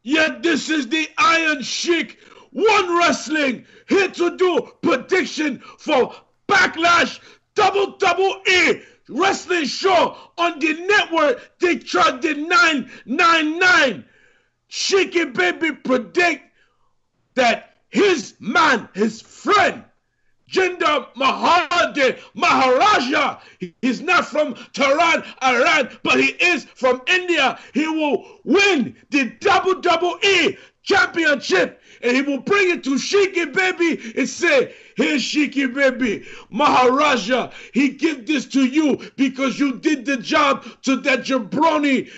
Yet this is the Iron Sheik, One Wrestling, here to do prediction for Backlash WWE Wrestling Show on the network. They tried the 999. Sheiky Baby predict that his man, his friend, Jinder Mahal, the Maharaja, he's not from Tehran, Iran, but he is from India. He will win the WWE Championship, and he will bring it to Sheiky Baby and say, "Here's Sheiky Baby, Maharaja. He give this to you because you did the job to that jabroni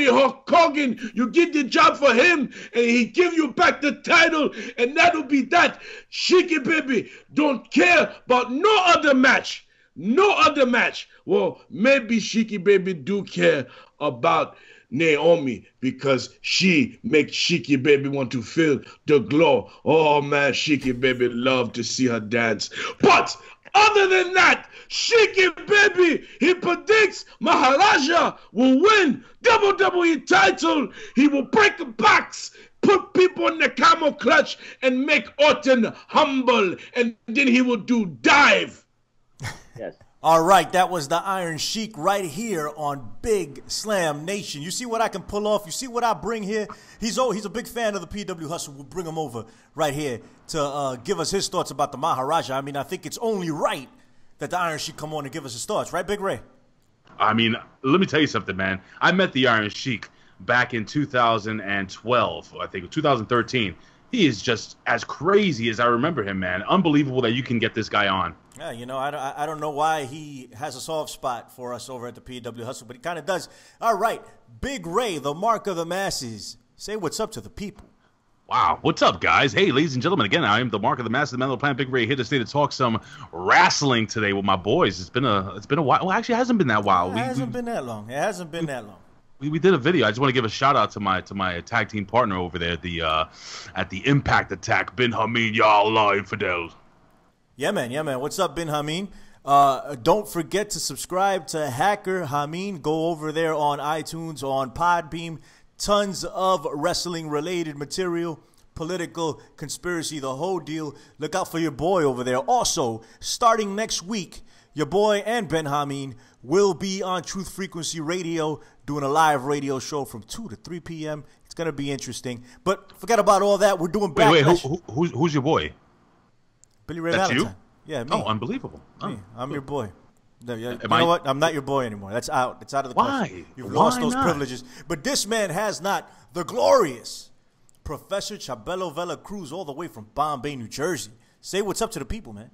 Hulk Hogan. You did the job for him, and he give you back the title, and that'll be that. Sheiky Baby don't care about no other match. No other match." Well, maybe Sheiky Baby do care about Naomi because she makes Sheiky Baby want to feel the glow. Oh man, Sheiky Baby love to see her dance. But other than that, Sheiky Baby, he predicts Maharaja will win WWE title. He will break the backs, put people in the camel clutch, and make Orton humble. And then he will do dive. Yes. All right, that was the Iron Sheik right here on Big Slam Nation. You see what I can pull off? You see what I bring here? He's a big fan of the PW Hustle. We'll bring him over right here to give us his thoughts about the Maharaja. I mean, I think it's only right that the Iron Sheik come on and give us his thoughts. Right, Big Ray? I mean, let me tell you something, man. I met the Iron Sheik back in 2012, I think, 2013. He is just as crazy as I remember him, man. Unbelievable that you can get this guy on. Yeah, you know, I don't know why he has a soft spot for us over at the PW Hustle, but he kind of does. All right, Big Ray, the mark of the masses. Say what's up to the people. Wow, what's up, guys? Hey, ladies and gentlemen, again, I am the mark of the masses, the man of the planet, Big Ray, here to stay to talk some wrestling today with my boys. It's been a while. Well, actually, it hasn't been that while. It hasn't been that long. It hasn't been that long. We did a video. I just want to give a shout out to my tag team partner over there at the Impact Attack, Ben Hameen, y'all infidels. Yeah, man. What's up, Ben Hameen? Don't forget to subscribe to Hacker Hameen. Go over there on iTunes, on Podbeam. Tons of wrestling-related material, political, conspiracy, the whole deal. Look out for your boy over there. Also, starting next week, your boy and Ben Hameen will be on Truth Frequency Radio doing a live radio show from 2 to 3 p.m. It's going to be interesting. But forget about all that. We're doing Backlash. Wait, who's your boy? Billy Ray That's Valentine. You? Yeah, me. Oh, unbelievable. Me. I'm your boy. You know what? I'm not your boy anymore. That's out. It's out of the question. You've lost those privileges. But this man has not. The glorious Professor Chabelo Vela Cruz, all the way from Bombay, New Jersey. Say what's up to the people, man.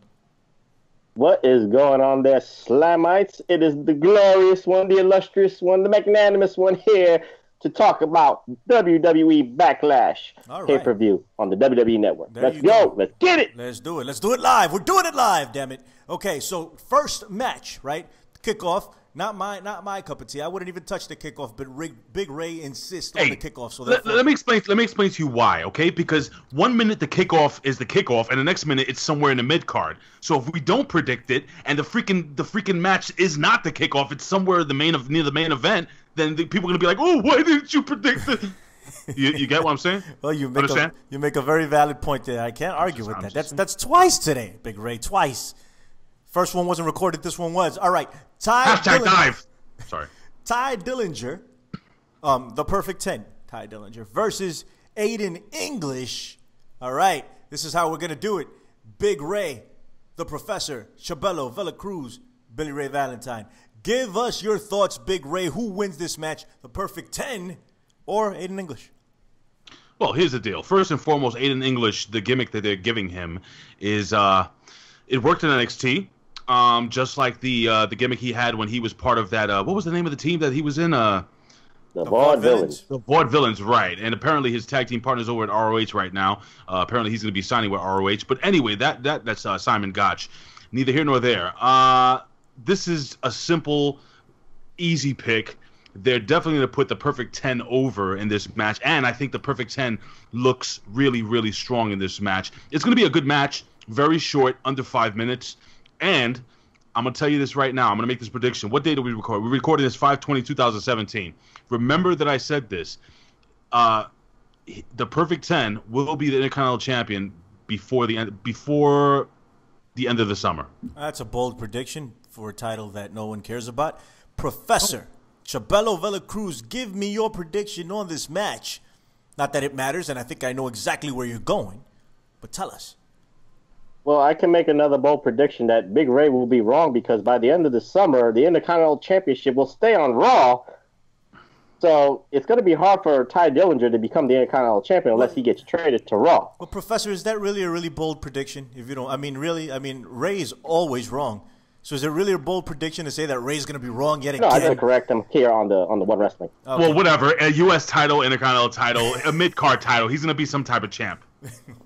What is going on there, Slamites? It is the glorious one, the illustrious one, the magnanimous one here to talk about WWE Backlash pay-per-view on the WWE Network. Let's go. Let's get it. Let's do it. Let's do it live. We're doing it live, damn it. Okay, so first match, right? Kickoff. Not my cup of tea. I wouldn't even touch the kickoff, but Big Ray insists on the kickoff. So let me explain to you why, okay? Because 1 minute the kickoff is the kickoff, and the next minute it's somewhere in the mid card. So if we don't predict it, and the freaking match is not the kickoff, it's somewhere near the main event, then the people are gonna be like, "Oh, why didn't you predict it?" you get what I'm saying? Well, you make a very valid point there. I can't argue with that. That's twice today, Big Ray. Twice. First one wasn't recorded. This one was. All right. #dive. Sorry. Ty Dillinger, the perfect 10. Ty Dillinger versus Aiden English. All right. This is how we're going to do it. Big Ray, the Professor, Chabelo, Vela Cruz, Billy Ray Valentine. Give us your thoughts, Big Ray. Who wins this match? The perfect 10 or Aiden English? Well, here's the deal. First and foremost, Aiden English, the gimmick that they're giving him is it worked in NXT. Just like the gimmick he had when he was part of that. What was the name of the team that he was in? The Vaudevillains. The Vaudevillains, right? And apparently his tag team partner's over at ROH right now. Apparently he's going to be signing with ROH. But anyway, that's Simon Gotch. Neither here nor there. This is a simple, easy pick. They're definitely going to put the perfect 10 over in this match, and I think the perfect 10 looks really, really strong in this match. It's going to be a good match, very short, under 5 minutes. And I'm going to tell you this right now. I'm going to make this prediction. What day do we record? We're recording this 5/20/2017. Remember that I said this. the Perfect 10 will be the Intercontinental Champion before the end of the summer. That's a bold prediction for a title that no one cares about. Professor Chabelo Vela-Cruz, give me your prediction on this match. Not that it matters, and I think I know exactly where you're going, but tell us. Well, I can make another bold prediction that Big Ray will be wrong, because by the end of the summer, the Intercontinental Championship will stay on Raw. So it's going to be hard for Ty Dillinger to become the Intercontinental Champion unless he gets traded to Raw. Well, Professor, is that really a really bold prediction? If you don't, Ray is always wrong. So is it really a bold prediction to say that Ray's going to be wrong yet again? No, I'm going to correct him here on the One Wrestling. Okay. Well, whatever. A U.S. title, Intercontinental title, a mid-card title. He's going to be some type of champ.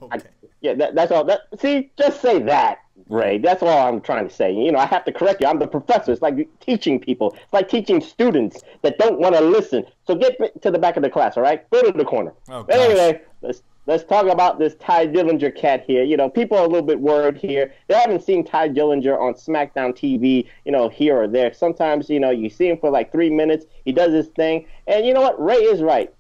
Okay. That's all. See, just say that, Ray. That's all I'm trying to say. You know, I have to correct you. I'm the professor. It's like teaching people. It's like teaching students that don't want to listen. So get to the back of the class, all right? Go to the corner. Oh, but anyway, let's talk about this Ty Dillinger cat here. You know, people are a little bit worried here. They haven't seen Ty Dillinger on SmackDown TV, you know, here or there. Sometimes, you know, you see him for like 3 minutes. He does his thing. And you know what? Ray is right.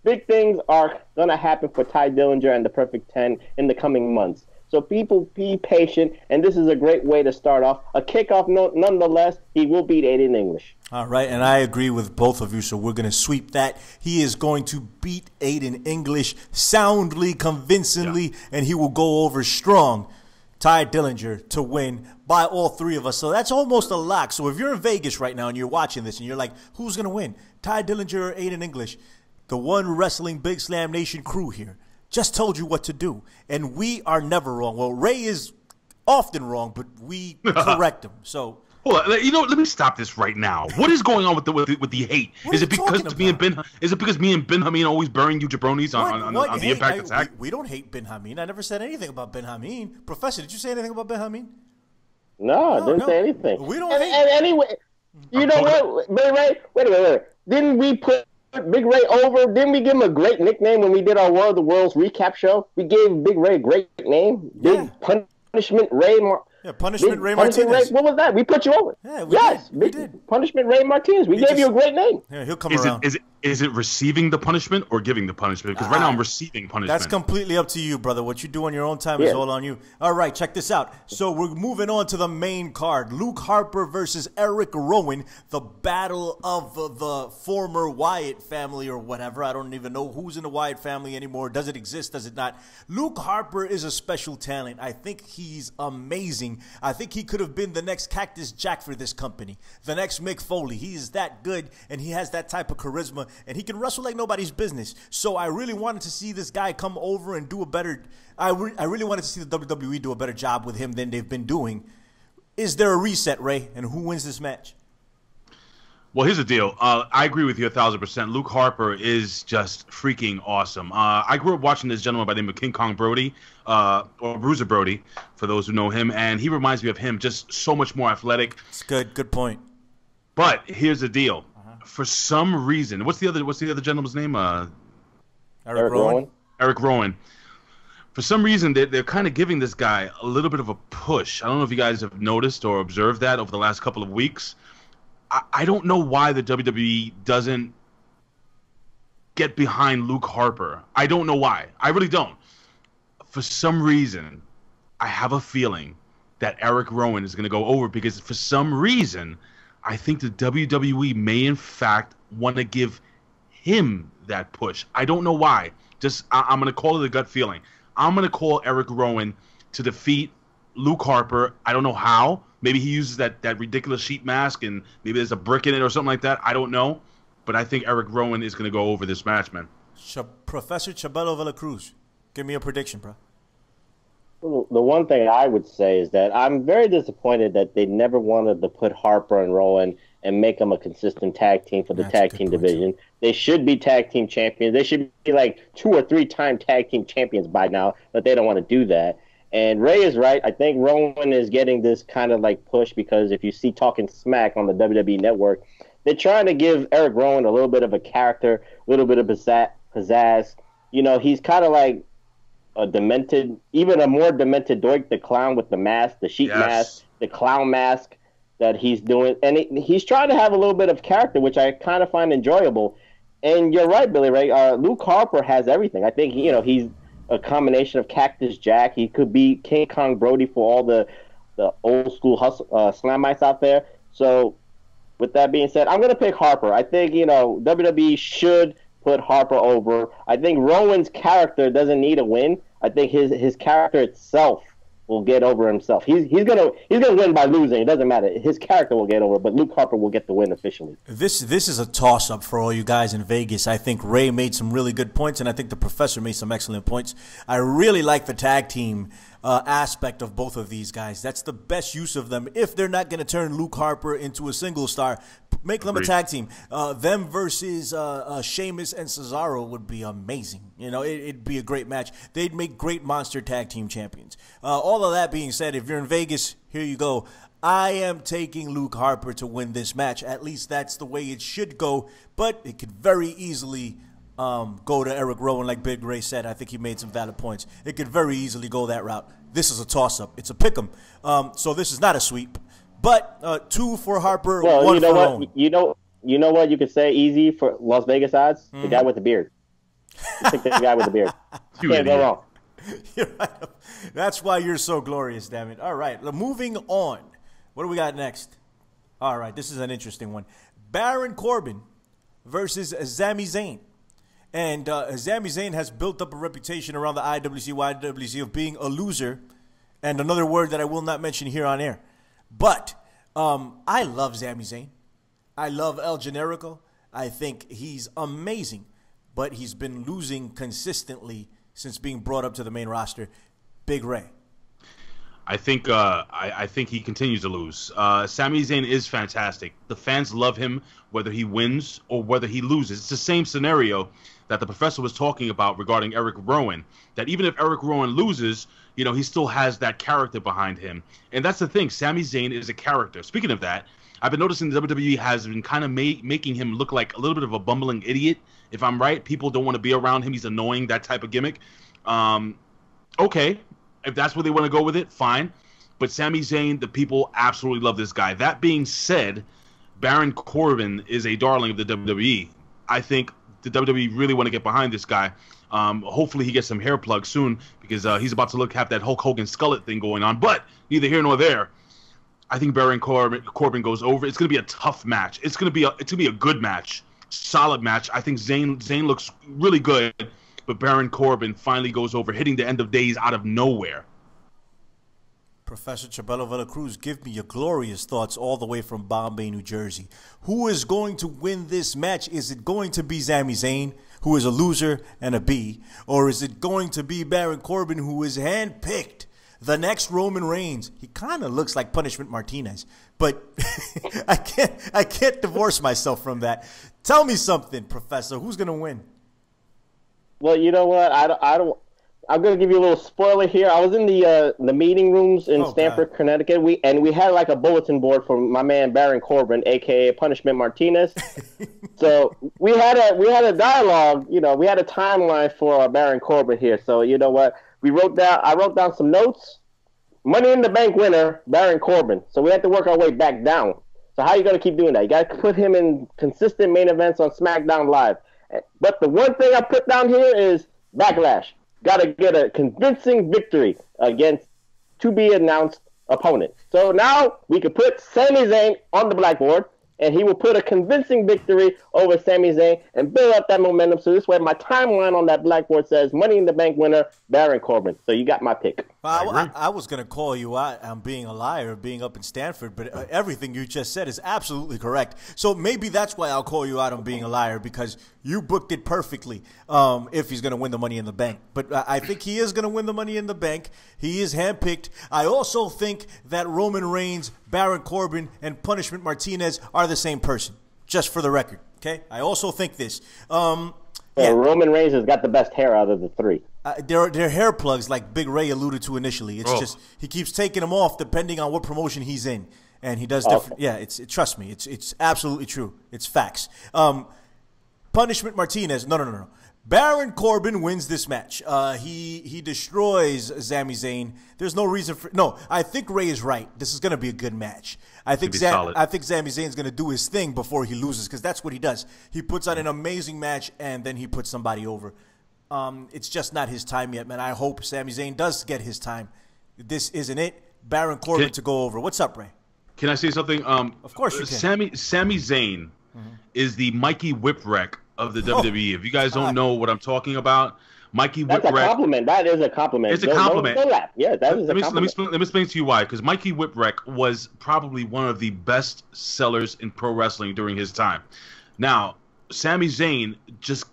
Big things are going to happen for Ty Dillinger and the Perfect 10 in the coming months. So people be patient, and this is a great way to start off. A kickoff, nonetheless, he will beat Aiden English. All right, and I agree with both of you, so we're going to sweep that. He is going to beat Aiden English soundly, convincingly, and he will go over strong. Ty Dillinger to win by all three of us. So that's almost a lock. So if you're in Vegas right now and you're watching this and you're like, who's going to win, Ty Dillinger or Aiden English? The One Wrestling Big Slam Nation crew here just told you what to do, and we are never wrong. Well, Ray is often wrong, but we correct him. So, hold on, you know, let me stop this right now. What is going on with the hate? Is it because me and Ben Hameen always burying you jabronis on the Impact Attack? We don't hate Ben Hameen. I never said anything about Ben Hameen. Professor, did you say anything about Ben Hameen? No, I didn't say anything. We don't hate. And anyway, you know what, Ray? Wait a minute. Didn't we put Big Ray over? Didn't we give him a great nickname when we did our War of the Worlds recap show? We gave Big Ray a great name. Big Punishment Ray. Punishment Ray Martinez. What was that? We put you over. Yeah, we did. Punishment Ray Martinez. We gave you a great name. Yeah, he'll come around. Is it receiving the punishment or giving the punishment? Because right now I'm receiving punishment. That's completely up to you, brother. What you do on your own time is all on you. All right, check this out. So we're moving on to the main card. Luke Harper versus Erick Rowan, the battle of the former Wyatt family or whatever. I don't even know who's in the Wyatt family anymore. Does it exist? Does it not? Luke Harper is a special talent. I think he's amazing. I think he could have been the next Cactus Jack for this company, the next Mick Foley. He is that good, and he has that type of charisma, and he can wrestle like nobody's business. So I really wanted to see this guy come over and do a better I really wanted to see the WWE do a better job with him than they've been doing. Is there a reset, Ray, and who wins this match? Well, here's the deal. I agree with you 1,000%. Luke Harper is just freaking awesome. I grew up watching this gentleman by the name of King Kong Brody, or Bruiser Brody, for those who know him, and he reminds me of him, just so much more athletic. It's good point. But here's the deal. For some reason, what's the other gentleman's name? Erick Rowan. Erick Rowan. For some reason, they're kind of giving this guy a little bit of a push. I don't know if you guys have noticed or observed that over the last couple of weeks. I don't know why the WWE doesn't get behind Luke Harper. I don't know why. I really don't. For some reason, I have a feeling that Erick Rowan is going to go over because for some reason, I think the WWE may in fact want to give him that push. I don't know why. I'm going to call it a gut feeling. I'm going to call Erick Rowan to defeat Luke Harper. I don't know how. Maybe he uses that ridiculous sheet mask and maybe there's a brick in it or something like that. I don't know. But I think Erick Rowan is going to go over this match, man. Professor Chabelo Vela-Cruz, give me a prediction, bro. The one thing I would say is that I'm very disappointed that they never wanted to put Harper and Rowan and make them a consistent tag team for the tag team division. They should be tag team champions. They should be like 2 or 3 time tag team champions by now, but they don't want to do that. And Ray is right. I think Rowan is getting this kind of like push because if you see Talking Smack on the WWE Network, they're trying to give Erick Rowan a little bit of a character, a little bit of pizzazz. You know, he's kind of like a demented, even a more demented Doink the Clown with the mask, the sheet mask, the clown mask that he's doing. And he's trying to have a little bit of character, which I kind of find enjoyable. And you're right, Billy Ray. Luke Harper has everything. I think he's a combination of Cactus Jack. He could be King Kong Brody for all the old school Slamites out there. So, with that being said, I'm gonna pick Harper. I think WWE should put Harper over. I think Rowan's character doesn't need a win. I think his character itself will get over himself. He's gonna win by losing. It doesn't matter. His character will get over, but Luke Harper will get the win officially. This is a toss up for all you guys in Vegas. I think Ray made some really good points, and I think the professor made some excellent points. I really like the tag team aspect of both of these guys. That's the best use of them. If they're not going to turn Luke Harper into a single star, make them a tag team. Them versus Sheamus and Cesaro would be amazing. It'd be a great match. They'd make great monster tag team champions. All of that being said, if you're in Vegas, here you go. I am taking Luke Harper to win this match. At least that's the way it should go. But it could very easily go to Erick Rowan, like Big Ray said. I think he made some valid points. It could very easily go that route. This is a toss-up. It's a pick-em. So this is not a sweep. But 2 for Harper, 1 for Rowan. You know what you could say easy for Las Vegas odds? The guy with the beard. Pick the guy with the beard. Can't go wrong. You're right. That's why you're so glorious, damn it. All right, moving on. What do we got next? All right, this is an interesting one. Baron Corbin versus Sami Zayn. And Sami Zayn has built up a reputation around the IWC, YWC of being a loser, and another word that I will not mention here on air. But I love Sami Zayn. I love El Generico. I think he's amazing, but he's been losing consistently since being brought up to the main roster. Big Ray. I think he continues to lose. Sami Zayn is fantastic. The fans love him whether he wins or whether he loses. It's the same scenario that the professor was talking about regarding Erick Rowan, that even if Erick Rowan loses, he still has that character behind him. And that's the thing. Sami Zayn is a character. Speaking of that, I've been noticing the WWE has been kind of making him look like a little bit of a bumbling idiot. If I'm right, people don't want to be around him. He's annoying, that type of gimmick. Okay, if that's where they want to go with it, fine. But Sami Zayn, the people absolutely love this guy. That being said, Baron Corbin is a darling of the WWE. I think the WWE really want to get behind this guy. Hopefully he gets some hair plugs soon because he's about to have that Hulk Hogan skullet thing going on. But neither here nor there. I think Baron Corbin goes over. It's going to be a tough match. It's going to be a good match, solid match. I think Zayn looks really good, but Baron Corbin finally goes over, hitting the end of days out of nowhere. Professor Chabelo Villa-Cruz, give me your glorious thoughts all the way from Bombay, New Jersey. Who is going to win this match? Is it going to be Sami Zayn, who is a loser and a B? Or is it going to be Baron Corbin, who is handpicked? The next Roman Reigns. He kind of looks like Punishment Martinez, but I can't divorce myself from that. Tell me something, Professor. Who's going to win? Well, you know what? I'm going to give you a little spoiler here. I was in the meeting rooms in Stamford, Connecticut. We had like a bulletin board for my man Baron Corbin, aka Punishment Martinez. So we had a dialogue. We had a timeline for Baron Corbin here. So you know what? I wrote down some notes. Money in the Bank winner, Baron Corbin. So we had to work our way back down. So how are you going to keep doing that? You got to put him in consistent main events on SmackDown Live. But the one thing I put down here is Backlash. Got to get a convincing victory against to-be-announced opponent. So now we could put Sami Zayn on the blackboard, and he will put a convincing victory over Sami Zayn and build up that momentum. So this way my timeline on that blackboard says Money in the Bank winner, Baron Corbin. So you got my pick. I was going to call you out on being a liar, being up in Stanford, but everything you just said is absolutely correct. So maybe that's why I'll call you out on being a liar, because you booked it perfectly if he's going to win the Money in the Bank. But I think he is going to win the Money in the Bank. He is handpicked. I also think that Roman Reigns, Baron Corbin, and Punishment Martinez are the same person, just for the record. Okay? I also think this. Roman Reigns has got the best hair out of the three. They're hair plugs, like Big Ray alluded to initially. It's just he keeps taking them off depending on what promotion he's in, and he does different. Yeah, trust me, it's absolutely true. It's facts. Punishment Martinez, no. Baron Corbin wins this match. He destroys Sami Zayn. There's no reason for I think Ray is right. This is going to be a good match. I think Sami Zayn's going to do his thing before he loses because that's what he does. He puts on an amazing match and then he puts somebody over. It's just not his time yet, man. I hope Sami Zayn does get his time. This isn't it. Baron Corbin to go over. What's up, Ray? Can I say something? Of course you can. Sami Zayn is the Mikey Whipwreck of the WWE. If you guys don't know what I'm talking about, Mikey Whipwreck. That's a compliment. That is a compliment. It's a compliment. Yeah, that is a compliment. Let me explain to you why. Because Mikey Whipwreck was probably one of the best sellers in pro wrestling during his time. Now, Sami Zayn just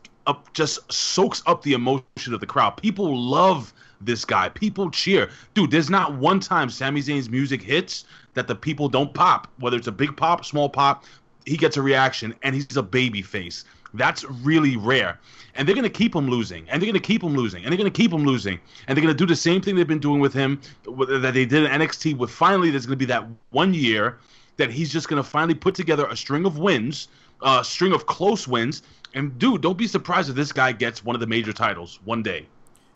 soaks up the emotion of the crowd. People love this guy. People cheer. Dude, there's not one time Sami Zayn's music hits that the people don't pop. Whether it's a big pop, small pop, he gets a reaction, and he's a baby face. That's really rare. And they're going to keep him losing. And they're going to keep him losing. And they're going to keep him losing. And they're going to do the same thing they've been doing with him that they did in NXT. With finally, there's going to be that 1 year that he's just going to finally put together a string of wins, a string of close wins. And, dude, don't be surprised if this guy gets one of the major titles one day.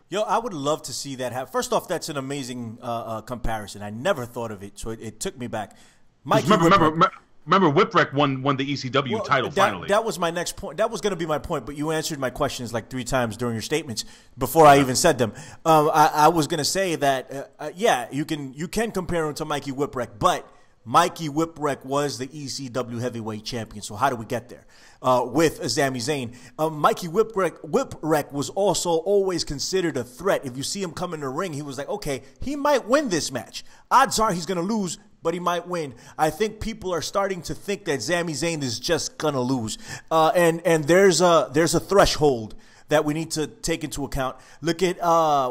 Yo, I would love to see that happen. First off, that's an amazing comparison. I never thought of it, so it took me back. Remember, Whipwreck won the ECW title finally. That was my next point. That was going to be my point, but you answered my questions like 3 times during your statements before I even said them. I was going to say that, you can compare him to Mikey Whipwreck, but Mikey Whipwreck was the ECW heavyweight champion. So how do we get there? With Sami Zayn. Mikey Whipwreck was also always considered a threat. If you see him come in the ring, he was like, okay, he might win this match. Odds are he's going to lose, but he might win. I think people are starting to think that Sami Zayn is just going to lose. And there's a threshold that we need to take into account. Look at,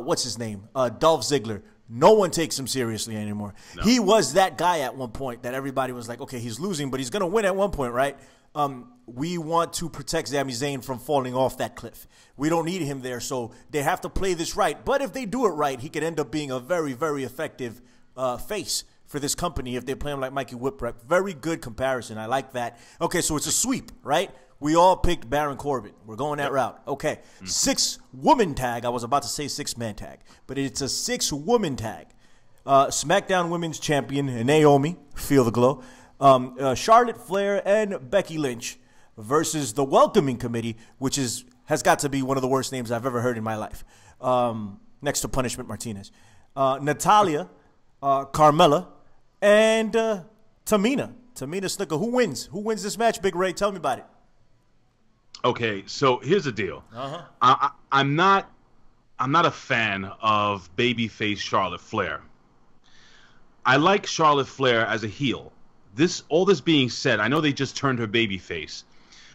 what's his name? Dolph Ziggler. No one takes him seriously anymore. No. He was that guy at one point that everybody was like, okay, he's losing, but he's going to win at one point, right? We want to protect Sami Zayn from falling off that cliff. We don't need him there, so they have to play this right. But if they do it right, he could end up being a very, very effective face for this company if they play him like Mikey Whipwreck. Very good comparison. I like that. Okay, so it's a sweep, right? We all picked Baron Corbin. We're going that route. Okay. 6-woman tag. I was about to say 6-man tag, but it's a 6-woman tag. SmackDown Women's Champion Naomi, feel the glow. Charlotte Flair and Becky Lynch versus the Welcoming Committee, which has got to be one of the worst names I've ever heard in my life, next to Punishment Martinez. Natalya, Carmella, and Tamina. Tamina Snuka. Who wins? Who wins this match, Big Ray? Tell me about it. Okay, so here's the deal. I'm not a fan of babyface Charlotte Flair. I like Charlotte Flair as a heel. All this being said, I know they just turned her babyface,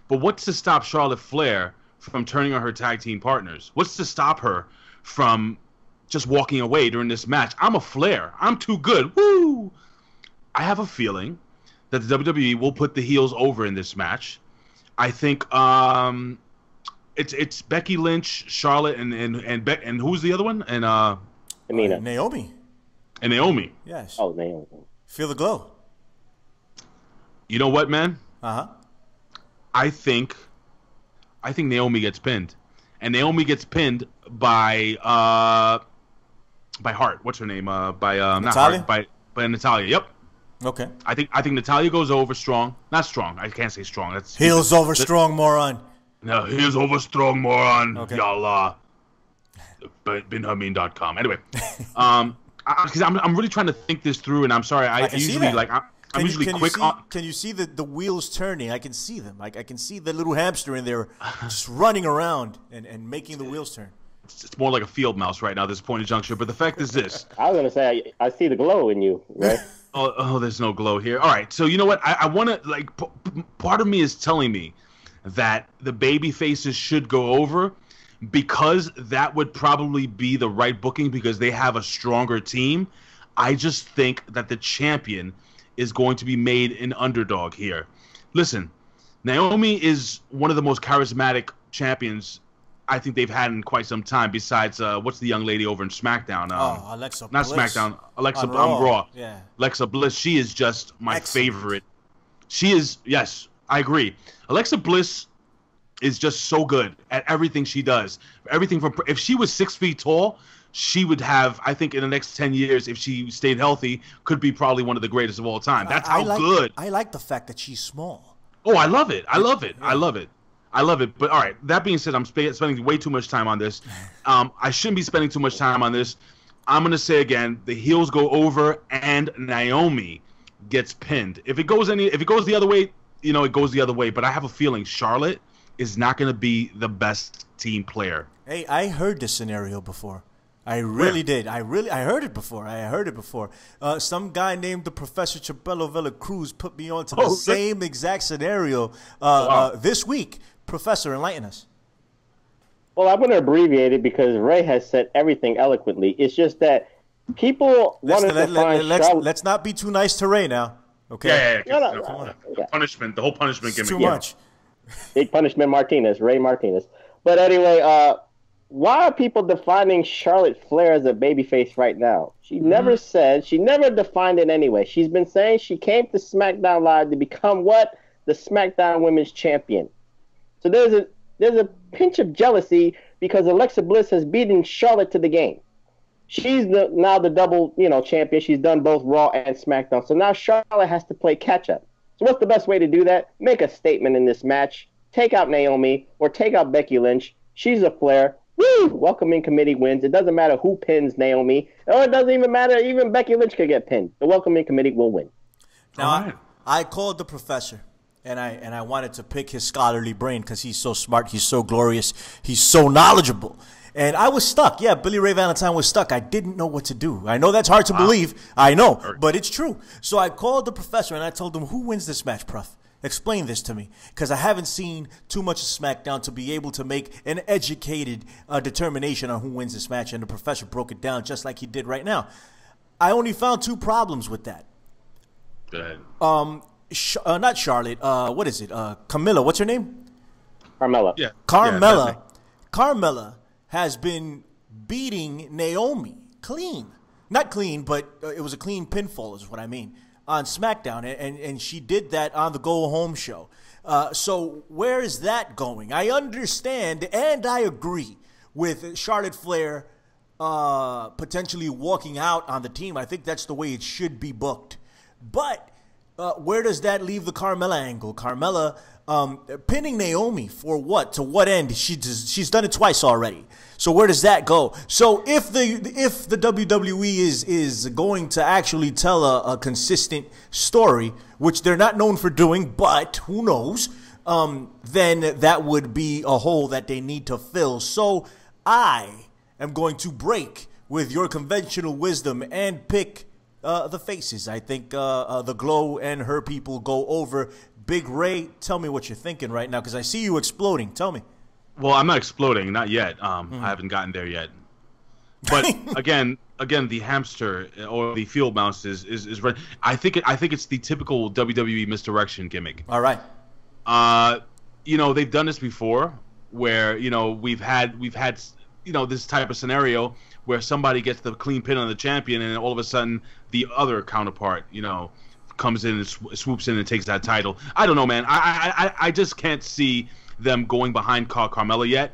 but what's to stop Charlotte Flair from turning on her tag team partners? What's to stop her from just walking away during this match? I'm a Flair. I'm too good. Woo! I have a feeling that the WWE will put the heels over in this match. I think it's Becky Lynch, Charlotte, and who's the other one? And Tamina. Naomi. And Naomi. Yes. Oh, Naomi. Feel the glow. You know what, man? I think Naomi gets pinned, and Naomi gets pinned by Hart. What's her name? By Natalya? Not Hart, by Natalya. Yep. Okay. I think Natalya goes over strong. Not strong. I can't say strong. That's heels over strong, moron. No, heels over strong, moron. Okay. Y'all. BinHamin.com. Anyway, because I'm really trying to think this through, and I'm sorry. I usually I'm usually quick on. Can you see the wheels turning? I can see them. I can see the little hamster in there just running around and making the wheels turn. It's more like a field mouse right now at this point in juncture. But the fact is this. I was going to say, I see the glow in you, right? oh, there's no glow here. All right, so you know what? I want to, part of me is telling me that the baby faces should go over because that would probably be the right booking because they have a stronger team. I just think that the champion is going to be made an underdog here. Listen, Naomi is one of the most charismatic champions I think they've had in quite some time. Besides, what's the young lady over in SmackDown? Alexa not Bliss. SmackDown. Alexa Raw. Yeah. Alexa Bliss. She is just my favorite. She is. Yes, I agree. Alexa Bliss is just so good at everything she does. Everything from if she was 6 feet tall, she would have, I think, in the next 10 years, if she stayed healthy, could be probably one of the greatest of all time. That's how good. I like the fact that she's small. Oh, I love it. I love it. I love it. I love it. But all right, that being said, I'm spending way too much time on this. I shouldn't be spending too much time on this. I'm gonna say again, the heels go over and Naomi gets pinned. If it goes the other way, it goes the other way. But I have a feeling Charlotte is not gonna be the best team player. Hey, I heard this scenario before. I really did. I heard it before. Some guy named the Professor Chapello Vela Cruz put me on to the same exact scenario this week. Professor, enlighten us. Well, I'm going to abbreviate it because Ray has said everything eloquently. It's just that people wanted to find Charlotte. Let's not be too nice to Ray now. Okay. Yeah. The whole punishment gimmick. Too much. Big punishment Martinez, Ray Martinez. But anyway, why are people defining Charlotte Flair as a babyface right now? She never defined it anyway. She's been saying she came to SmackDown Live to become what? The SmackDown Women's Champion. So there's a pinch of jealousy because Alexa Bliss has beaten Charlotte to the game. She's now the double, champion. She's done both Raw and SmackDown. So now Charlotte has to play catch up. So what's the best way to do that? Make a statement in this match. Take out Naomi or take out Becky Lynch. She's a Flair. Woo! Welcoming committee wins. It doesn't matter who pins Naomi. Or it doesn't even matter. Even Becky Lynch could get pinned. The welcoming committee will win. Now, I called the Professor. And I wanted to pick his scholarly brain because he's so smart, he's so glorious, he's so knowledgeable. And I was stuck. Yeah, Billy Ray Valentine was stuck. I didn't know what to do. I know that's hard to believe. I know, but it's true. So I called the Professor and I told him, who wins this match, Prof? Explain this to me because I haven't seen too much of SmackDown to be able to make an educated determination on who wins this match. And the Professor broke it down just like he did right now. I only found 2 problems with that. Go ahead. Not Charlotte. What is it? Camilla. What's her name? Carmella. Yeah. Carmella. Yeah, Carmella has been beating Naomi clean. Not clean, but it was a clean pinfall is what I mean on SmackDown. And she did that on the Go Home show. So where is that going? I understand and I agree with Charlotte Flair potentially walking out on the team. I think that's the way it should be booked. But where does that leave the Carmella angle? Carmella pinning Naomi for what? To what end? She's done it twice already. So where does that go? So if the WWE is going to actually tell a consistent story, which they're not known for doing, but who knows, then that would be a hole that they need to fill. So I am going to break with your conventional wisdom and pick the faces. I think the Glow and her people go over. Big Ray, tell me what you're thinking right now because I see you exploding. Tell me. Well, I'm not exploding, not yet. I haven't gotten there yet. But again, the hamster or the field mouse is right. I think it's the typical WWE misdirection gimmick. All right. They've done this before, where we've had this type of scenario where somebody gets the clean pin on the champion, and then all of a sudden the other counterpart, comes in and swoops in and takes that title. I don't know, man. I just can't see them going behind Carmella yet.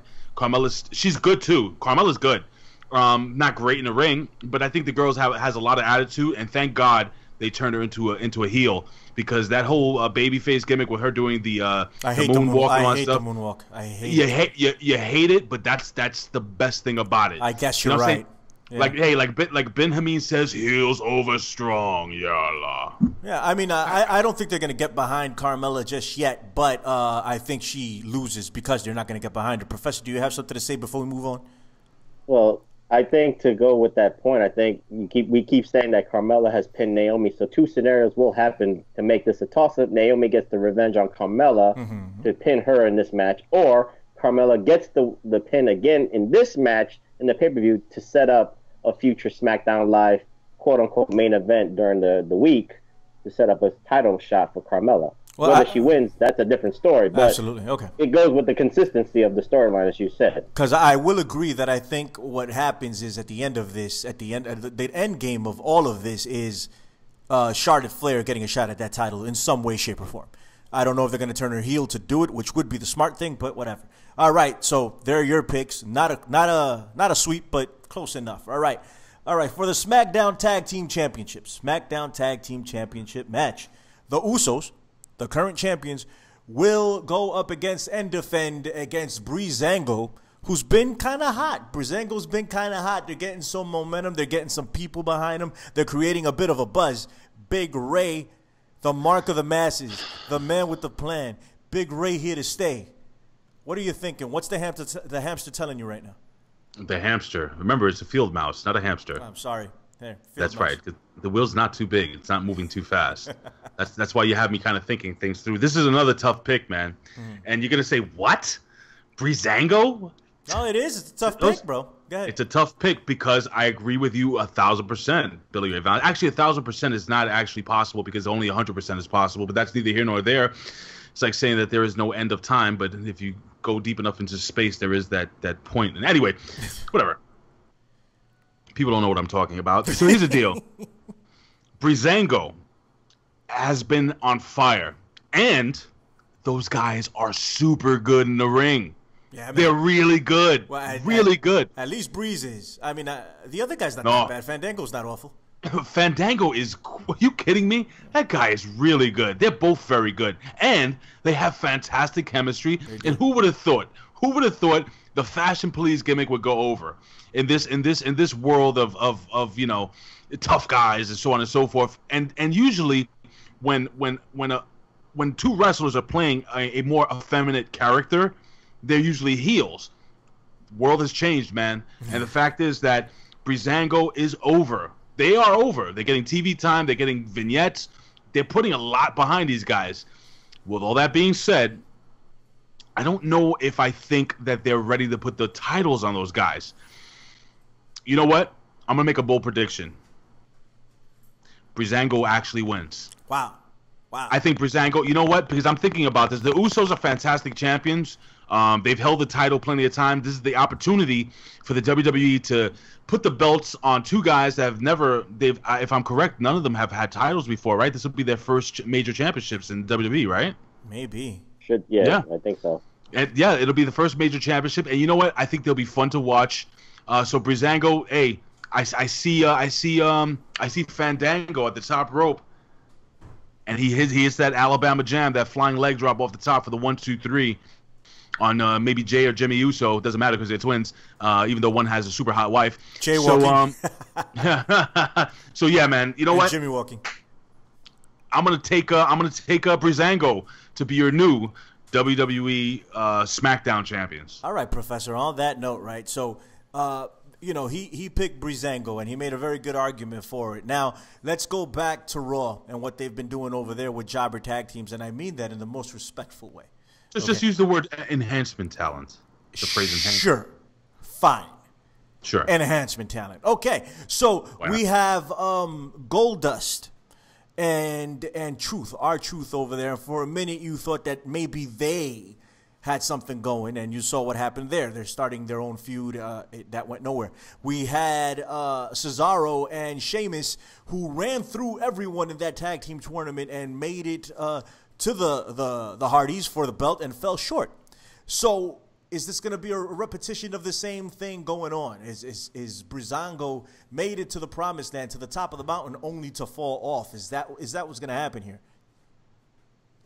She's good too. Carmella's good. Not great in the ring, but I think the girls has a lot of attitude, and thank God they turned her into a heel, because that whole babyface gimmick with her doing the moonwalk and all that stuff. I hate the moonwalk. I hate it. You hate it, but that's the best thing about it. I guess you're right. Yeah. Like Ben Hameen says, heels over strong, yalla. Yeah, I mean, I don't think they're going to get behind Carmella just yet, but I think she loses because they're not going to get behind her. Professor, do you have something to say before we move on? Well, I think to go with that point, I think we keep saying that Carmella has pinned Naomi, so 2 scenarios will happen to make this a toss-up. Naomi gets the revenge on Carmella to pin her in this match, or Carmella gets the pin again in this match in the pay-per-view to set up a future SmackDown Live quote-unquote main event during the week to set up a title shot for Carmella. Well, whether she wins, that's a different story. But absolutely, okay. It goes with the consistency of the storyline, as you said. Because I will agree that I think what happens is at the end of this, the end game of all of this is Charlotte Flair getting a shot at that title in some way, shape, or form. I don't know if they're going to turn her heel to do it, which would be the smart thing, but whatever. All right, so there are your picks. Not a sweep, but close enough. All right, for the SmackDown Tag Team Championships, SmackDown Tag Team Championship match, the Usos, the current champions, will go up against and defend against Breezango, who's been kind of hot. Breezango's been kind of hot. They're getting some momentum. They're getting some people behind them. They're creating a bit of a buzz. Big Ray, the mark of the masses, the man with the plan. Big Ray here to stay. What are you thinking? What's the hamster telling you right now? The hamster. Remember, it's a field mouse, not a hamster. I'm sorry. That's mouse. Right. The wheel's not too big. It's not moving too fast. That's why you have me kind of thinking things through. This is another tough pick, man. Mm-hmm. And you're going to say, what? Breezango? No, it is. It's a tough pick, bro. Go ahead. It's a tough pick because I agree with you 1,000%, Billy Ray Vaughan. Actually, 1,000% is not actually possible because only 100% is possible, but that's neither here nor there. It's like saying that there is no end of time, but if you go deep enough into space, there is that point. And anyway, whatever. People don't know what I'm talking about. So here's the deal. Breezango has been on fire, and those guys are super good in the ring. Yeah, I mean, they're really good. Well, really good. At least Breeze is. I mean, the other guy's not that bad. Fandango's not awful. Fandango is... Are you kidding me? That guy is really good. They're both very good. And they have fantastic chemistry. And who would have thought? Who would have thought the Fashion Police gimmick would go over in this world of you know, tough guys and so on and so forth. And usually when two wrestlers are playing a more effeminate character, they're usually heels. World has changed, man. And the fact is that Breezango is over. They are over. They're getting TV time. They're getting vignettes. They're putting a lot behind these guys. With all that being said, I don't know if I think that they're ready to put the titles on those guys. You know what? I'm going to make a bold prediction. Breezango actually wins. Wow. I think Breezango, you know what? Because I'm thinking about this. The Usos are fantastic champions. They've held the title plenty of time. This is the opportunity for the WWE to put the belts on two guys that have never, if I'm correct, none of them have had titles before, right? This will be their first major championships in WWE, right? Maybe. Yeah, I think so. And yeah, it'll be the first major championship. And you know what? I think they'll be fun to watch. So Breezango, hey, I see Fandango at the top rope. And he hits that Alabama jam, that flying leg drop off the top for the 1, 2, 3 on maybe Jay or Jimmy Uso. It doesn't matter because they're twins, even though one has a super hot wife. Jay walking. So yeah, man. You know what? Jimmy walking. I'm gonna take Breezango to be your new WWE SmackDown champions. All right, Professor. On that note, right? So, you know, he picked Breezango, and he made a very good argument for it. Now, let's go back to Raw and what they've been doing over there with jobber tag teams, and I mean that in the most respectful way. Just use the word enhancement talent. The phrase enhancement. Sure. Fine. Sure. Enhancement talent. Okay. So we have Goldust and Truth, R-Truth over there. For a minute, you thought that maybe they had something going, and you saw what happened there. They're starting their own feud that went nowhere. We had Cesaro and Sheamus, who ran through everyone in that tag team tournament and made it to the Hardys for the belt and fell short. So is this going to be a repetition of the same thing going on? Is Breezango made it to the promised land, to the top of the mountain, only to fall off? Is that what's going to happen here?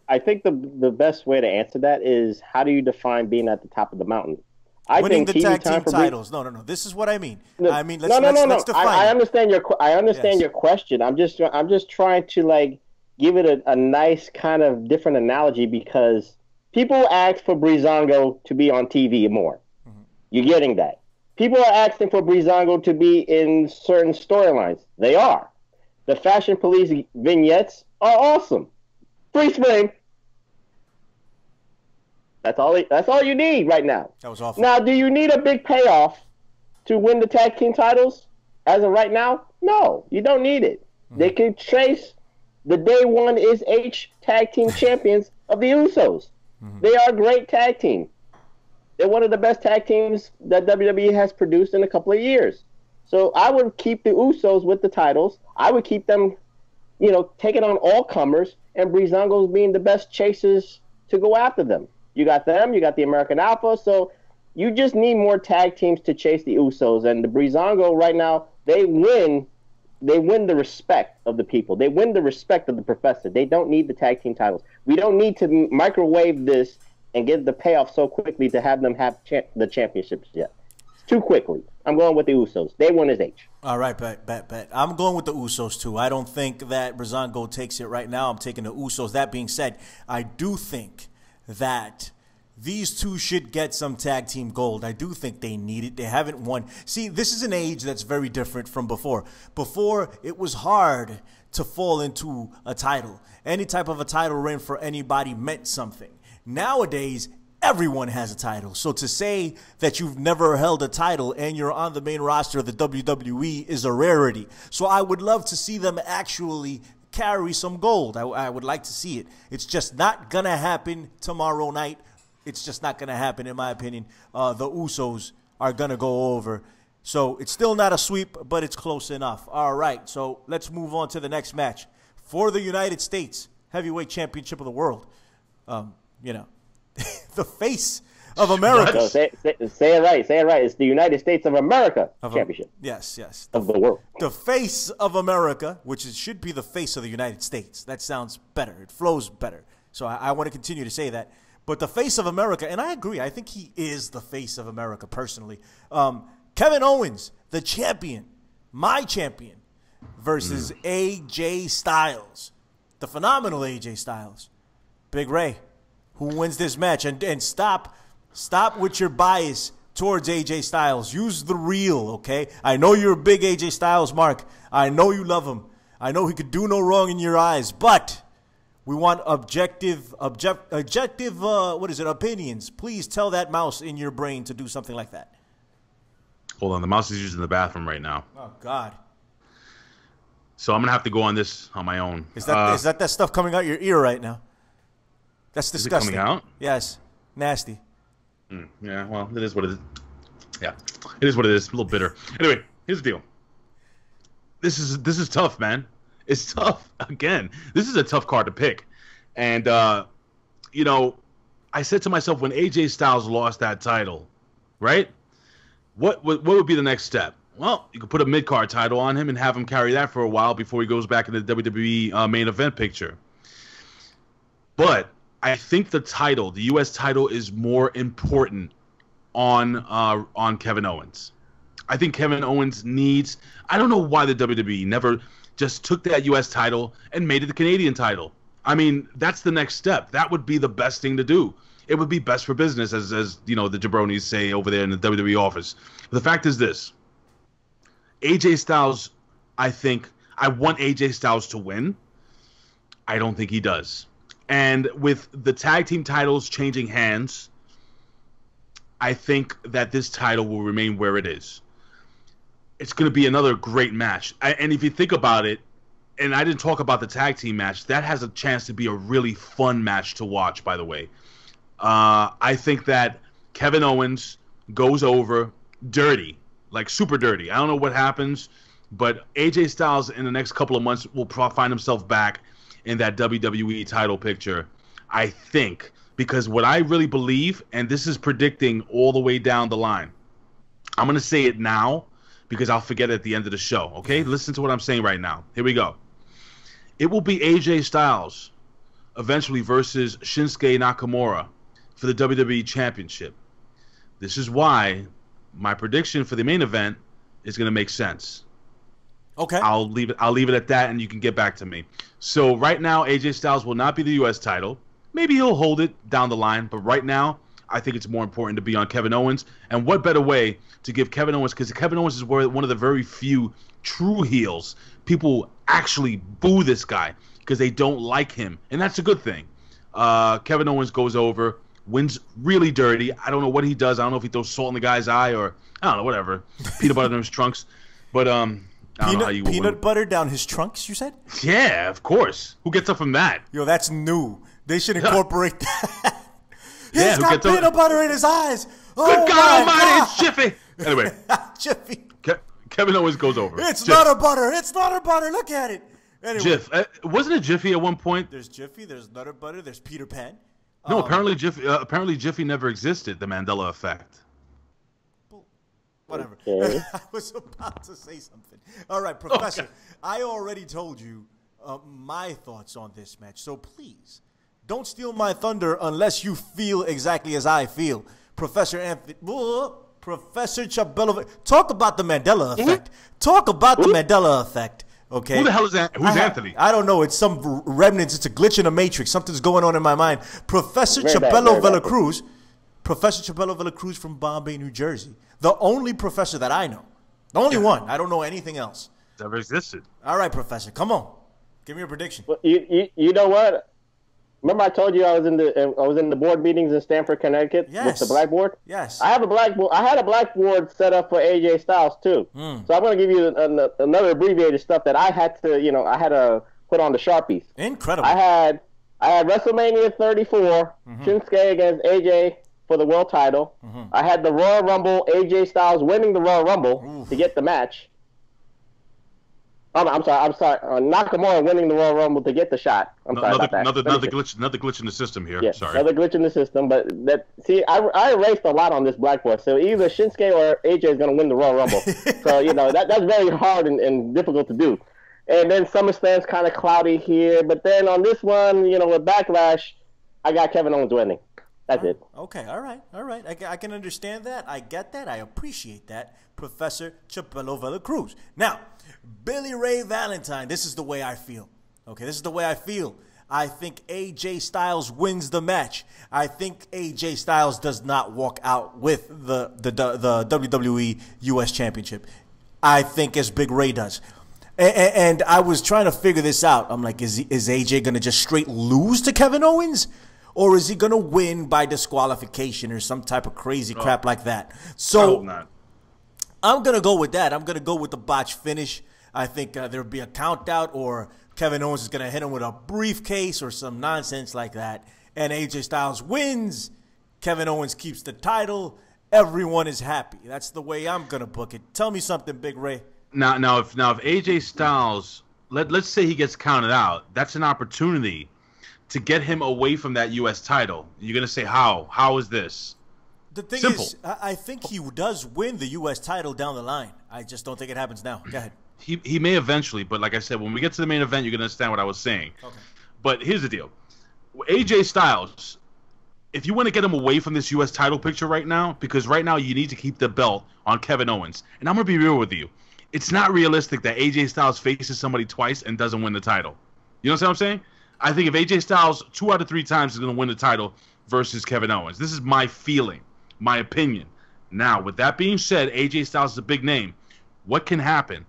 I think the best way to answer that is, how do you define being at the top of the mountain? Winning the tag team titles. No. This is what I mean. I mean, let's define. I understand your question. I'm just trying to give it a nice kind of different analogy, because people ask for Breezango to be on TV more. Mm-hmm. You're getting that. People are asking for Breezango to be in certain storylines. They are. The Fashion Police vignettes are awesome. Free swing. That's all you need right now. That was awful. Now, do you need a big payoff to win the tag team titles as of right now? No, you don't need it. Mm-hmm. They can trace the day one is H tag team champions of the Usos. Mm-hmm. They are a great tag team. They're one of the best tag teams that WWE has produced in a couple of years. So I would keep the Usos with the titles. I would keep them taking on all comers, and Breezango's being the best chasers to go after them. You got them, you got the American Alpha, so you just need more tag teams to chase the Usos. And the Breezango right now, they win the respect of the people. They win the respect of the professor. They don't need the tag team titles. We don't need to microwave this and get the payoff so quickly to have them have the championships yet. Too quickly. I'm going with the Usos. They won as H. All right, bet. I'm going with the Usos, too. I don't think that Breezango takes it right now. I'm taking the Usos. That being said, I do think that these two should get some tag team gold. I do think they need it. They haven't won. See, this is an age that's very different from before. Before, it was hard to fall into a title. Any type of a title reign for anybody meant something. Nowadays, everyone has a title. So to say that you've never held a title and you're on the main roster of the WWE is a rarity. So I would love to see them actually carry some gold. I would like to see it. It's just not going to happen tomorrow night. It's just not going to happen, in my opinion. The Usos are going to go over. So it's still not a sweep, but it's close enough. All right, so let's move on to the next match. For the United States Heavyweight Championship of the world, the face of America. No, say it right. Say it right. It's the United States of America Championship. Yes. Of the world. The face of America, which should be the face of the United States. That sounds better. It flows better. So I want to continue to say that. But the face of America, and I agree. I think he is the face of America personally. Kevin Owens, the champion, my champion, versus AJ Styles, the phenomenal AJ Styles. Big Ray, who wins this match? And stop with your bias towards AJ Styles. Use the real, okay? I know you're a big AJ Styles mark. I know you love him. I know he could do no wrong in your eyes, but we want objective, opinions. Please tell that mouse in your brain to do something like that. Hold on, the mouse is using the bathroom right now. Oh, God. So I'm going to have to go on this on my own. Is that stuff coming out your ear right now? That's disgusting. Is it coming out? Yes. Nasty. Yeah, well, it is what it is. Yeah, it is what it is. A little bitter. Anyway, here's the deal. This is tough, man. It's tough. Again, this is a tough card to pick. And, I said to myself when AJ Styles lost that title, right, what would be the next step? Well, you could put a mid-card title on him and have him carry that for a while before he goes back into the WWE main event picture. But I think the U.S. title, is more important on Kevin Owens. I think Kevin Owens needs. I don't know why the WWE never just took that U.S. title and made it the Canadian title. I mean, that's the next step. That would be the best thing to do. It would be best for business, as the jabronis say over there in the WWE office. But the fact is this: AJ Styles. I want AJ Styles to win. I don't think he does. And with the tag team titles changing hands, I think that this title will remain where it is. It's going to be another great match. And if you think about it, and I didn't talk about the tag team match, that has a chance to be a really fun match to watch, by the way. I think that Kevin Owens goes over dirty, like super dirty. I don't know what happens, but AJ Styles in the next couple of months will find himself back in that WWE title picture, I think, because what I really believe, and this is predicting all the way down the line, I'm going to say it now because I'll forget it at the end of the show, okay? Listen to what I'm saying right now. Here we go. It will be AJ Styles eventually versus Shinsuke Nakamura for the WWE Championship. This is why my prediction for the main event is going to make sense. Okay. I'll leave it at that, and you can get back to me. So right now, AJ Styles will not be the U.S. title. Maybe he'll hold it down the line, but right now, I think it's more important to be on Kevin Owens. And what better way to give Kevin Owens, because Kevin Owens is one of the very few true heels. People actually boo this guy because they don't like him, and that's a good thing. Kevin Owens goes over, wins really dirty. I don't know what he does. I don't know if he throws salt in the guy's eye or, I don't know, whatever. Peanut butter in his trunks. But, Peanut butter down his trunks, you said? Yeah, of course. Who gets up from that? Yo, that's new. They should incorporate that. Yeah, He's got peanut butter in his eyes. Oh, good God Almighty, it's Jiffy. Anyway, Jiffy. Kevin Owens goes over. It's not a butter. It's not a butter. Look at it. Anyway. Jiff. Wasn't it Jiffy at one point? There's Jiffy, there's Nutter Butter, there's Peter Pan. No, apparently Jiffy never existed, the Mandela effect. Whatever. Okay. I was about to say something. All right, Professor, okay. I already told you my thoughts on this match, so please don't steal my thunder unless you feel exactly as I feel. Professor Chabello, talk about the Mandela effect. Talk about the Mandela effect. Okay. Who the hell is that? Who's Anthony? I don't know. It's some remnants. It's a glitch in the matrix. Something's going on in my mind. Professor Chabello Villacruz. Professor Chabello Villacruz from Bombay, New Jersey. The only professor that I know. The only one. I don't know anything else. Never existed. All right, Professor. Come on. Give me a prediction. Well, you know what? Remember I told you I was in the board meetings in Stamford, Connecticut with the blackboard? Yes. I have a blackboard. I had a blackboard set up for AJ Styles too. So I'm going to give you another abbreviated stuff that I had to put on the Sharpies. Incredible. I had WrestleMania 34, Shinsuke against AJ for the world title. I had the Royal Rumble, AJ Styles winning the Royal Rumble to get the match. I'm sorry. Nakamura winning the Royal Rumble to get the shot. Sorry about that. Another glitch in the system here. Yeah, sorry. Another glitch in the system. But I erased a lot on this blackboard. So either Shinsuke or AJ is going to win the Royal Rumble. So that's very hard and difficult to do. And then SummerSlam's kind of cloudy here. But then on this one, with Backlash, I got Kevin Owens winning. That's it. Okay, all right. I can understand that. I get that. I appreciate that, Professor Chabello Villacruz. Now, Billy Ray Valentine, this is the way I feel. Okay, this is the way I feel. I think AJ Styles wins the match. I think AJ Styles does not walk out with the WWE US Championship. I think as Big Ray does. And I was trying to figure this out. I'm like, is AJ going to just straight lose to Kevin Owens? Or is he going to win by disqualification or some type of crazy crap like that? So I hope not. I'm going to go with that. I'm going to go with the botch finish. I think there'll be a count out or Kevin Owens is going to hit him with a briefcase or some nonsense like that. And AJ Styles wins. Kevin Owens keeps the title. Everyone is happy. That's the way I'm going to book it. Tell me something, Big Ray. Now if AJ Styles, let's say he gets counted out, that's an opportunity to get him away from that U.S. title. You're going to say, how? How is this? The thing Simple. is, I think he does win the U.S. title down the line. I just don't think it happens now. Go ahead. He may eventually, but like I said, when we get to the main event, you're going to understand what I was saying. Okay. But here's the deal. AJ Styles, if you want to get him away from this U.S. title picture right now, because right now you need to keep the belt on Kevin Owens. And I'm going to be real with you. It's not realistic that AJ Styles faces somebody twice and doesn't win the title. You know what I'm saying? I think if AJ Styles 2 out of 3 times is going to win the title versus Kevin Owens. This is my feeling, my opinion. Now, with that being said, AJ Styles is a big name. What can happen?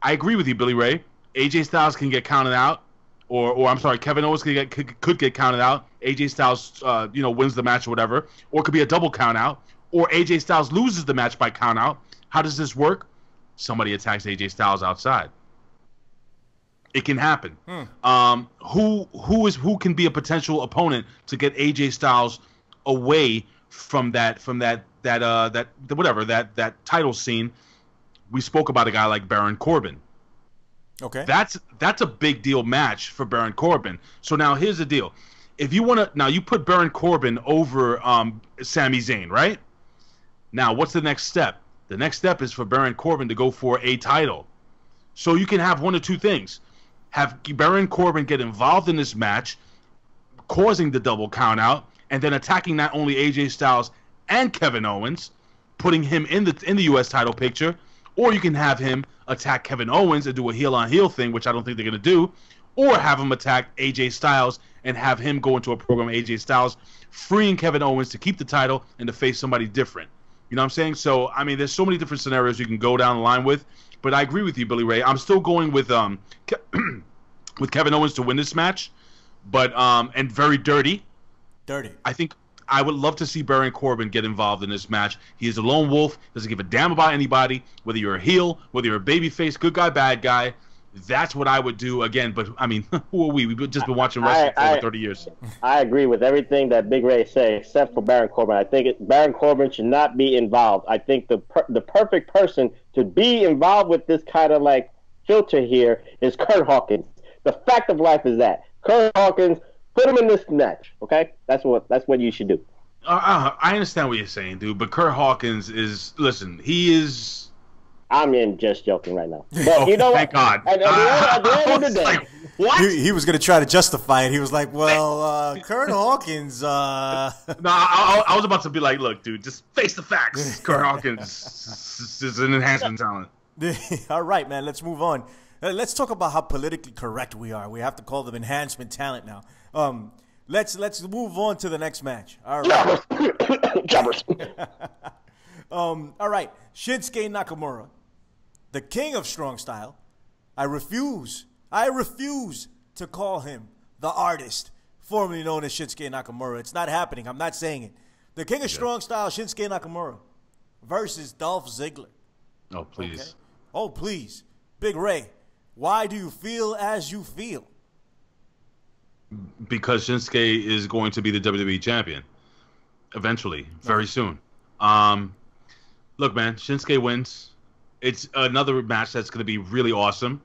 I agree with you, Billy Ray. AJ Styles can get counted out, or I'm sorry, Kevin Owens could get counted out. AJ Styles, wins the match or whatever, or it could be a double count out, or AJ Styles loses the match by count out. How does this work? Somebody attacks AJ Styles outside. It can happen. Who can be a potential opponent to get AJ Styles away from that title scene? We spoke about a guy like Baron Corbin. Okay. That's a big deal match for Baron Corbin. So now here's the deal. If you want to, now you put Baron Corbin over Sami Zayn, right? Now what's the next step? The next step is for Baron Corbin to go for a title. So you can have one of two things. Have Baron Corbin get involved in this match, causing the double count out, and then attacking not only AJ Styles and Kevin Owens, putting him in the U.S. title picture, or you can have him attack Kevin Owens and do a heel-on-heel thing, which I don't think they're going to do, or have him attack AJ Styles and have him go into a program with AJ Styles, freeing Kevin Owens to keep the title and to face somebody different. You know what I'm saying? So, I mean, there's so many different scenarios you can go down the line with. But I agree with you, Billy Ray. I'm still going with Kevin Owens to win this match, but and very dirty. Dirty. I think I would love to see Baron Corbin get involved in this match. He is a lone wolf. Doesn't give a damn about anybody, whether you're a heel, whether you're a babyface, good guy, bad guy. That's what I would do again. But I mean, who are we? We've just been watching wrestling for over 30 years. I agree with everything that Big Ray said, except for Baron Corbin. I think Baron Corbin should not be involved. I think the perfect person to be involved with this kind of like filter here is Kurt Hawkins. The fact of life is that Kurt Hawkins, put him in this match. Okay, that's what you should do. I understand what you're saying, dude, but Kurt Hawkins is, listen, he is... I'm just joking right now. But you know thank what? God. At the end of the day... Like, what? He was going to try to justify it. He was like, well, Kurt Hawkins... No, I was about to be like, look, dude, just face the facts. Kurt Hawkins is an enhancement talent. All right, man, let's move on. Let's talk about how politically correct we are. We have to call them enhancement talent now. Let's move on to the next match. All right. Jobbers. All right. Shinsuke Nakamura, the king of strong style. I refuse to call him the artist, formerly known as Shinsuke Nakamura. It's not happening. I'm not saying it. The king of strong style, Shinsuke Nakamura, versus Dolph Ziggler. Oh, please. Okay? Oh, please. Big Ray, why do you feel as you feel? Because Shinsuke is going to be the WWE champion eventually, very soon. Look, man, Shinsuke wins. It's another match that's going to be really awesome.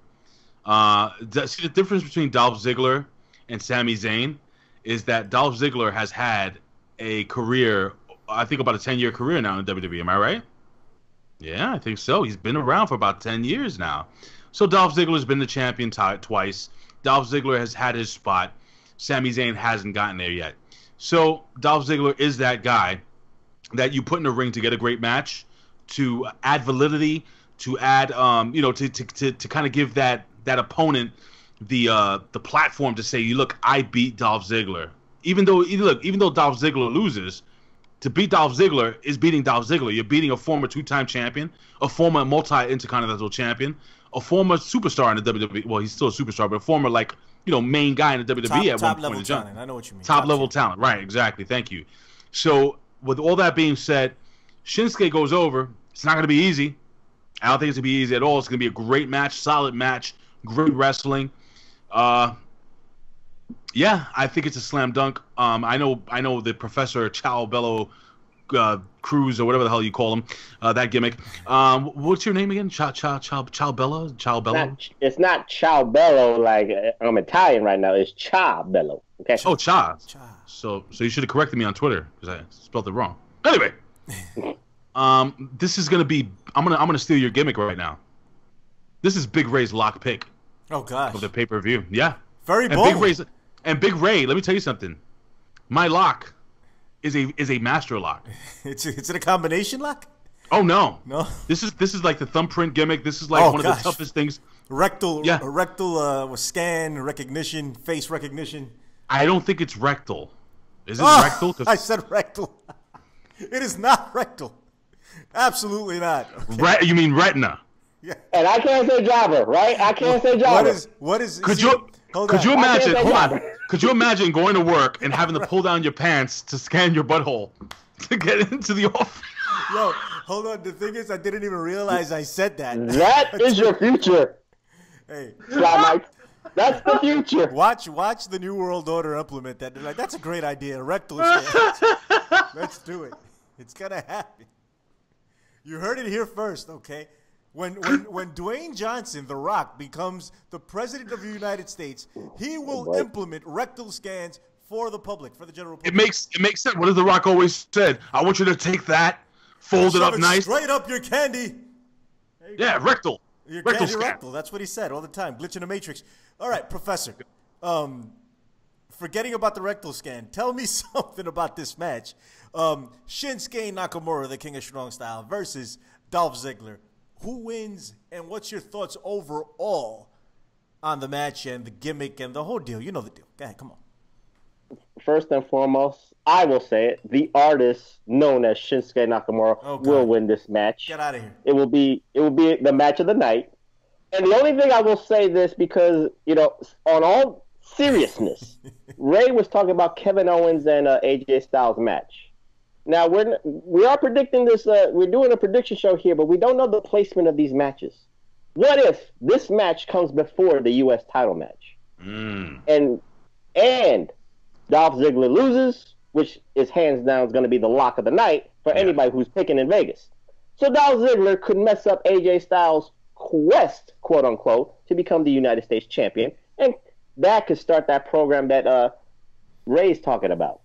See, the difference between Dolph Ziggler and Sami Zayn is that Dolph Ziggler has had a career, I think about a 10-year career now in WWE. Am I right? Yeah, I think so. He's been around for about 10 years now. So Dolph Ziggler's been the champion twice. Dolph Ziggler has had his spot. Sami Zayn hasn't gotten there yet. So Dolph Ziggler is that guy that you put in the ring to get a great match, to add validity, to add, to kind of give that opponent the platform to say, look, I beat Dolph Ziggler. Even though Dolph Ziggler loses, to beat Dolph Ziggler is beating Dolph Ziggler. You're beating a former two-time champion, a former multi-intercontinental champion, a former superstar in the WWE. Well, he's still a superstar, but a former main guy in the WWE at one point. Top-level talent. I know what you mean. Top-level talent. Right, exactly. Thank you. So, with all that being said, Shinsuke goes over. It's not going to be easy. I don't think it's going to be easy at all. It's going to be a great match, solid match, great wrestling. Yeah, I think it's a slam dunk. I know the Professor Ciao Bello Cruz or whatever the hell you call him, that gimmick. What's your name again? Ciao Bello? Ciao Bello? It's not Ciao Bello like I'm Italian right now. It's Ciao Bello. Okay. Oh, Cha. So you should have corrected me on Twitter because I spelled it wrong. Anyway, this is gonna be. I'm gonna steal your gimmick right now. This is Big Ray's lock pick. Oh gosh. Of the pay-per-view. Yeah. Very bold. Big Ray, let me tell you something. My lock is a master lock. It's a combination lock? Oh no. No. This is like the thumbprint gimmick. This is like one of the toughest things. Rectal scan recognition, face recognition. I don't think it's rectal. Is it rectal? I said rectal. It is not rectal. Absolutely not. Okay. You mean retina? Yeah. And I can't say Java, right? I can't say Java. What is? Could you imagine? Hold on. Could you imagine going to work and having to pull down your pants to scan your butthole to get into the office? Yo, hold on. The thing is, I didn't even realize I said that. That is your future. Hey, that's the future. Watch the New World Order implement that. They're like, that's a great idea. Rectal scan. Let's do it. It's gonna happen. You heard it here first, okay? When Dwayne Johnson, The Rock, becomes the president of the United States, he will implement rectal scans for the public, for the general public. It makes sense. What does The Rock always said? I want you to take that, fold it up nice, straight up your candy. Yeah, rectal. Your rectal candy scan. rectal. That's what he said all the time. Glitch in the Matrix. All right, Professor. Forgetting about the rectal scan, tell me something about this match. Shinsuke Nakamura, the King of Strong Style, versus Dolph Ziggler. Who wins, and what's your thoughts overall on the match and the gimmick and the whole deal? You know the deal. Go ahead, come on. First and foremost, I will say it. The artist known as Shinsuke Nakamura will win this match. Get out of here. It will be the match of the night. And the only thing I will say this because, on all seriousness, Ray was talking about Kevin Owens and AJ Styles match. Now, we are predicting this. We're doing a prediction show here, but we don't know the placement of these matches. What if this match comes before the U.S. title match? And Dolph Ziggler loses, which is hands down going to be the lock of the night for anybody who's picking in Vegas. So Dolph Ziggler could mess up AJ Styles' quest, quote-unquote, to become the United States champion and that could start that program that Ray's talking about.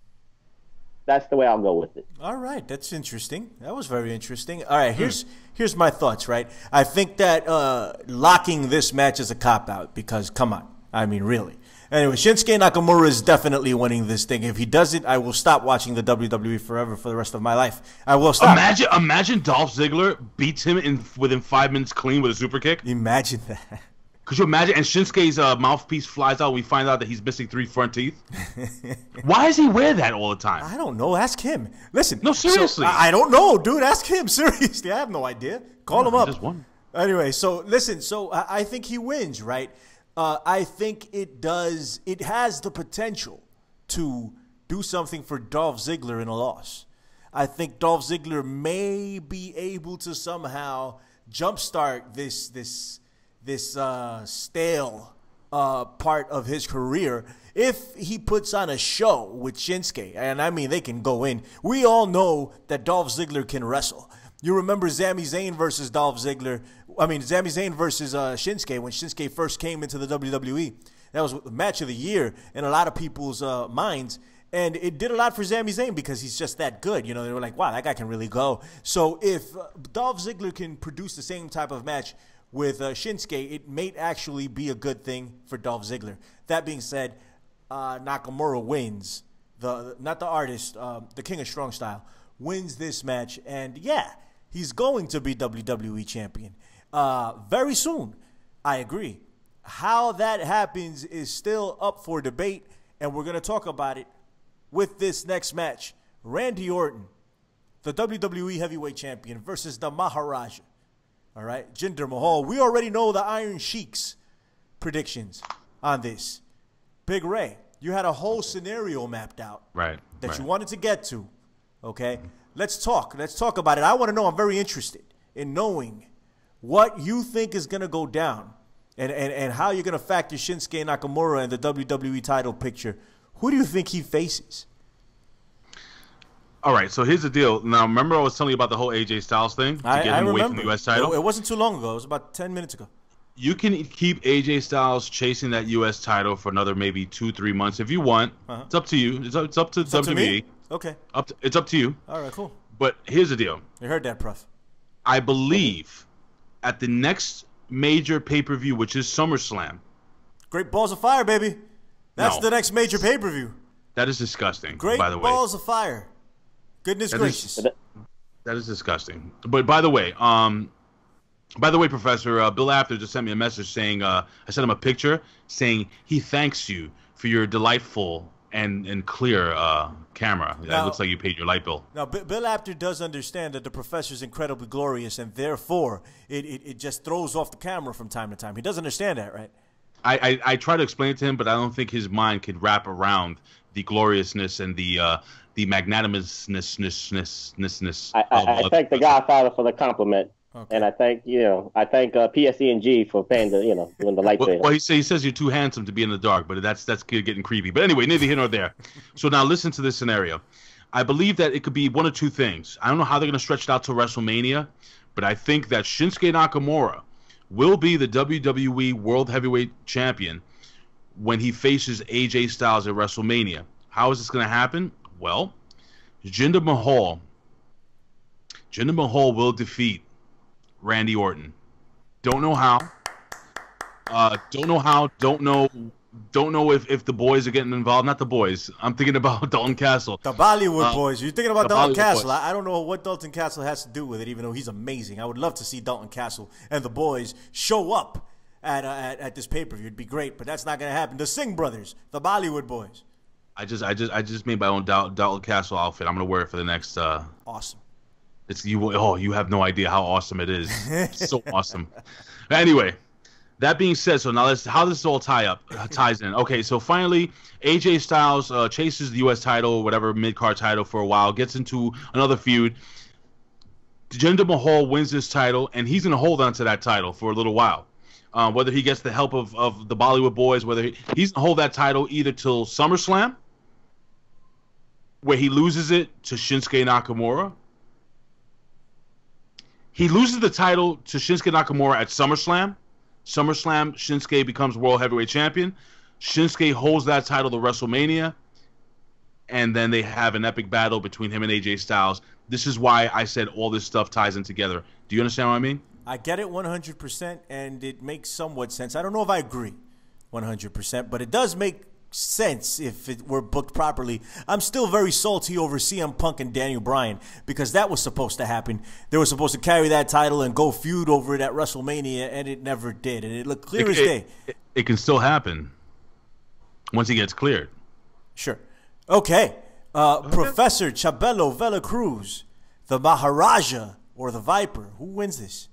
That's the way I'll go with it. All right, that's interesting. That was very interesting. All right, here's my thoughts, right? I think that locking this match is a cop-out because, come on, I mean, really. Anyway, Shinsuke Nakamura is definitely winning this thing. If he doesn't, I will stop watching the WWE forever for the rest of my life. I will stop. Imagine Dolph Ziggler beats him within 5 minutes clean with a super kick. Imagine that. Could you imagine? And Shinsuke's mouthpiece flies out. We find out that he's missing 3 front teeth. Why does he wear that all the time? I don't know. Ask him. Listen. No, seriously. So, I don't know, dude. Ask him. Seriously. I have no idea. Call him up. Just one. Anyway, so listen. So I think he wins, right? I think it does. It has the potential to do something for Dolph Ziggler in a loss. I think Dolph Ziggler may be able to somehow jumpstart this stale part of his career if he puts on a show with Shinsuke. And I mean, they can go in. We all know that Dolph Ziggler can wrestle. You remember Sami Zayn versus Dolph Ziggler. I mean, Sami Zayn versus Shinsuke when Shinsuke first came into the WWE. That was the match of the year in a lot of people's minds. And it did a lot for Sami Zayn because he's just that good. You know, they were like, wow, that guy can really go. So if Dolph Ziggler can produce the same type of match with Shinsuke, it may actually be a good thing for Dolph Ziggler. That being said, Nakamura wins. Not the artist, the King of Strong Style, wins this match. And yeah, he's going to be WWE champion very soon. I agree. How that happens is still up for debate, and we're going to talk about it with this next match. Randy Orton, the WWE Heavyweight Champion, versus the Maharaja. All right, Jinder Mahal. We already know the Iron Sheik's predictions on this. Big Ray, you had a whole scenario mapped out. Right. That you wanted to get to. Okay? Let's talk. Let's talk about it. I want to know. I'm very interested in knowing what you think is going to go down and how you're going to factor Shinsuke Nakamura in the WWE title picture. Who do you think he faces? All right, so here's the deal. Now, remember I was telling you about the whole AJ Styles thing to get him away from the U.S. title? It wasn't too long ago. It was about 10 minutes ago. You can keep AJ Styles chasing that U.S. title for another maybe 2-3 months if you want. It's up to you. It's up to WWE. Okay. It's up to you. All right, cool. But here's the deal. You heard that, Prof. I believe at the next major pay-per-view, which is SummerSlam. Great Balls of Fire, baby. That's the next major pay-per-view. That is disgusting, Great by the way. Balls of Fire. Goodness gracious. That is disgusting. But by the way, Professor, Bill After just sent me a message saying, I sent him a picture saying he thanks you for your delightful and clear camera. It looks like you paid your light bill. Now, Bill Apter does understand that the Professor is incredibly glorious, and therefore it just throws off the camera from time to time. He does understand that, right? I try to explain it to him, but I don't think his mind could wrap around the gloriousness and the magnanimousness. I thank the Godfather for the compliment. Okay. And I thank PSE&G for paying doing the light bill. Well, he says you're too handsome to be in the dark, but that's getting creepy. But anyway, neither here nor there. So now listen to this scenario. I believe that it could be one of two things. I don't know how they're going to stretch it out to WrestleMania, but I think that Shinsuke Nakamura will be the WWE World Heavyweight Champion when he faces AJ Styles at WrestleMania. How is this going to happen? Well, Jinder Mahal will defeat Randy Orton. Don't know how. Don't know if the boys are getting involved. Not the boys. I'm thinking about Dalton Castle. The Bollywood boys. You're thinking about Dalton Castle. I don't know what Dalton Castle has to do with it, even though he's amazing. I would love to see Dalton Castle and the boys show up at this pay-per-view. It'd be great, but that's not going to happen. The Singh brothers, the Bollywood boys. I just made my own Dalton Castle outfit. I'm going to wear it for the next. Awesome. You have no idea how awesome it is. It's so awesome. Anyway, that being said, so now how this all ties in. Okay, so finally, AJ Styles chases the U.S. title, whatever mid-card title for a while, gets into another feud. Jinder Mahal wins this title, and he's going to hold on to that title for a little while. Whether he gets the help of the Bollywood boys, whether he's going to hold that title either till SummerSlam, where he loses it to Shinsuke Nakamura. He loses the title to Shinsuke Nakamura at SummerSlam. SummerSlam, Shinsuke becomes World Heavyweight Champion. Shinsuke holds that title to WrestleMania, and then they have an epic battle between him and AJ Styles. This is why I said all this stuff ties in together. Do you understand what I mean? I get it 100%, and it makes somewhat sense. I don't know if I agree 100%, but it does make sense if it were booked properly. I'm still very salty over CM Punk and Daniel Bryan because that was supposed to happen. They were supposed to carry that title and go feud over it at WrestleMania, and it never did. And it looked clear as day. It can still happen once he gets cleared. Sure. Okay. Professor Chabelo Vela Cruz, the Maharaja or the Viper. Who wins this?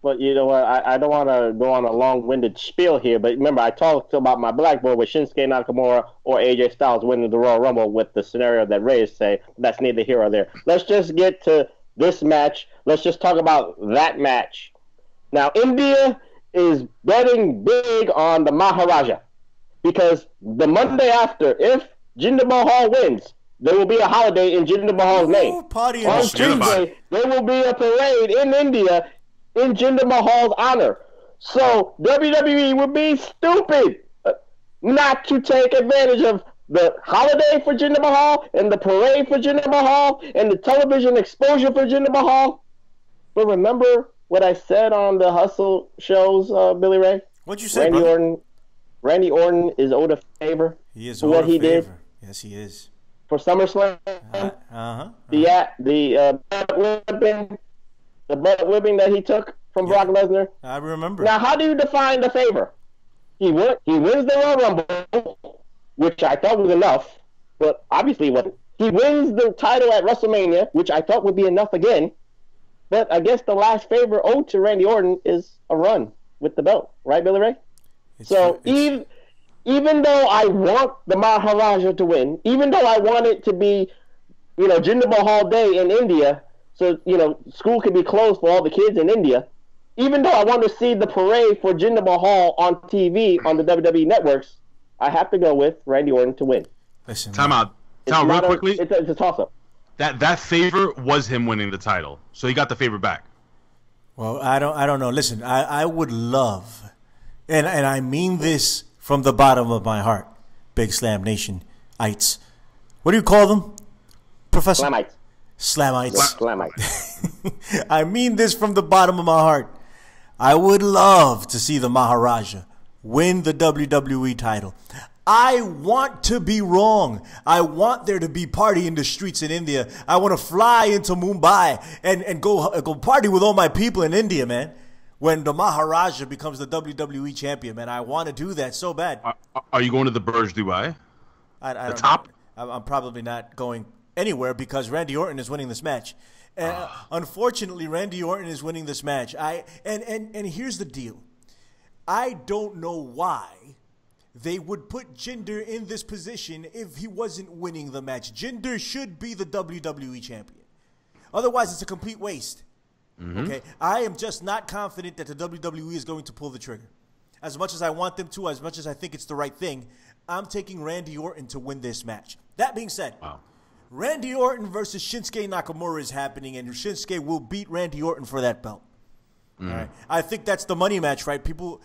But you know what? I don't want to go on a long-winded spiel here, but remember, I talked about my blackboard with Shinsuke Nakamura or AJ Styles winning the Royal Rumble with the scenario that Ray say. That's neither here or there. Let's just get to this match. Let's just talk about that match. Now, India is betting big on the Maharaja because the Monday after, if Jinder Mahal wins, there will be a holiday in Jinder Mahal's name. Party on Tuesday, there will be a parade in India in Jinder Mahal's honor. So WWE would be stupid not to take advantage of the holiday for Jinder Mahal and the parade for Jinder Mahal and the television exposure for Jinder Mahal. But remember what I said on the Hustle shows, Billy Ray? What'd you say, brother? Randy Orton is owed a favor for what he did. Yes, he is. For SummerSlam. The butt whipping that he took from Brock Lesnar. I remember. Now, how do you define the favor? He wins the Royal Rumble, which I thought was enough, but obviously it wasn't. He wins the title at WrestleMania, which I thought would be enough again. But I guess the last favor owed to Randy Orton is a run with the belt. Right, Billy Ray? Even though I want the Maharaja to win, even though I want it to be, Jinder Mahal Day in India, so, school could be closed for all the kids in India. Even though I want to see the parade for Jinder Mahal on TV on the WWE networks, I have to go with Randy Orton to win. Listen, Time out real quickly. It's a toss-up. That favor was him winning the title, so he got the favor back. Well, I don't know. Listen, I would love, and I mean this from the bottom of my heart, Big Slam Nation-ites. What do you call them, Professor? Slamites. Slamites. I mean this from the bottom of my heart. I would love to see the Maharaja win the WWE title. I want to be wrong. I want there to be party in the streets in India. I want to fly into Mumbai and go party with all my people in India, man. When the Maharaja becomes the WWE champion, man, I want to do that so bad. Are you going to the Burj Dubai? I don't top? know. I'm probably not going anywhere because Randy Orton is winning this match. Unfortunately, Randy Orton is winning this match. And here's the deal. I don't know why they would put Jinder in this position if he wasn't winning the match. Jinder should be the WWE champion. Otherwise, it's a complete waste. Mm-hmm. Okay, I am just not confident that the WWE is going to pull the trigger. As much as I want them to, as much as I think it's the right thing, I'm taking Randy Orton to win this match. That being said, Randy Orton versus Shinsuke Nakamura is happening, and Shinsuke will beat Randy Orton for that belt. All right, I think that's the money match, right? If people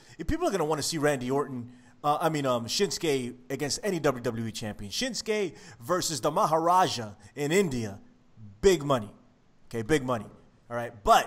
are going to want to see Randy Orton, Shinsuke against any WWE champion. Shinsuke versus the Maharaja in India, big money. Okay, big money. All right, but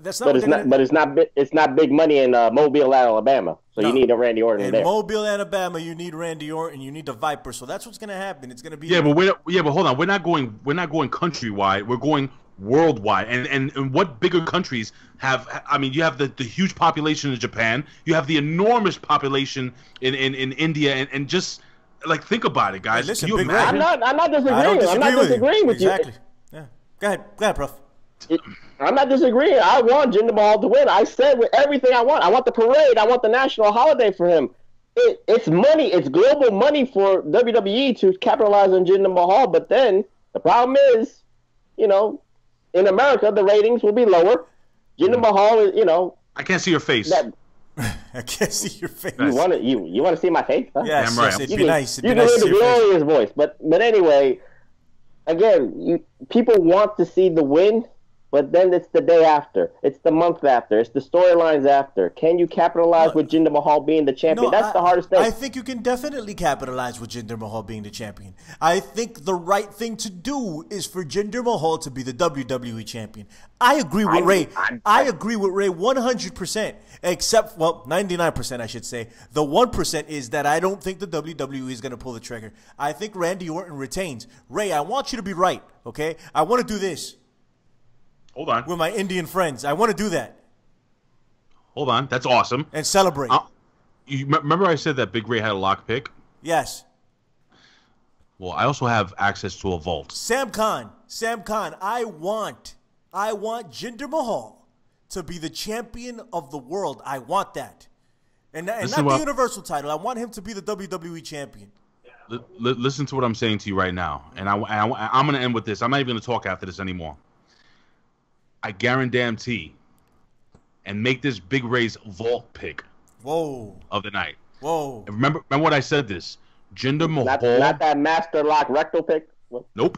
that's not. It's not big money in Mobile, Alabama. So you need a Randy Orton there. In Mobile, Alabama, you need Randy Orton. You need the Viper. So that's what's going to happen. It's going to be. But hold on. We're not going countrywide. We're going worldwide. And what bigger countries have? I mean, you have the huge population in Japan. You have the enormous population in India, and just like think about it, guys. Hey, listen, Can you imagine? I'm not disagreeing. I'm not disagreeing with you. Exactly. Yeah. Go ahead, Prof. I'm not disagreeing. I want Jinder Mahal to win. I said with everything I want. I want the parade. I want the national holiday for him. It's money. It's global money for WWE to capitalize on Jinder Mahal. But then the problem is, in America, the ratings will be lower. Jinder Mahal is, I can't see your face. I can't see your face. You want to see my face? Huh? Yes, damn right. It'd be nice. You can hear the glorious voice. But anyway, again, people want to see the win. But then it's the day after. It's the month after. It's the storylines after. Can you capitalize with Jinder Mahal being the champion? That's the hardest thing. I think you can definitely capitalize with Jinder Mahal being the champion. I think the right thing to do is for Jinder Mahal to be the WWE champion. I agree with Ray. I agree with Ray 100%, except, 99% I should say. The 1% is that I don't think the WWE is going to pull the trigger. I think Randy Orton retains. Ray, I want you to be right, okay? I want to do this. Hold on. With my Indian friends. I want to do that. Hold on. That's awesome. And celebrate. You remember I said that Big Ray had a lock pick? Yes. Well, I also have access to a vault. Sam Khan, I want Jinder Mahal to be the champion of the world. I want that. And not the Universal title. I want him to be the WWE champion. Listen to what I'm saying to you right now. And I'm going to end with this. I'm not even going to talk after this anymore. I guarantee and make this Big Ray's vault pick of the night. Whoa. And remember what I said this. Jinder Mahal. Not that master lock rectal pick? What? Nope.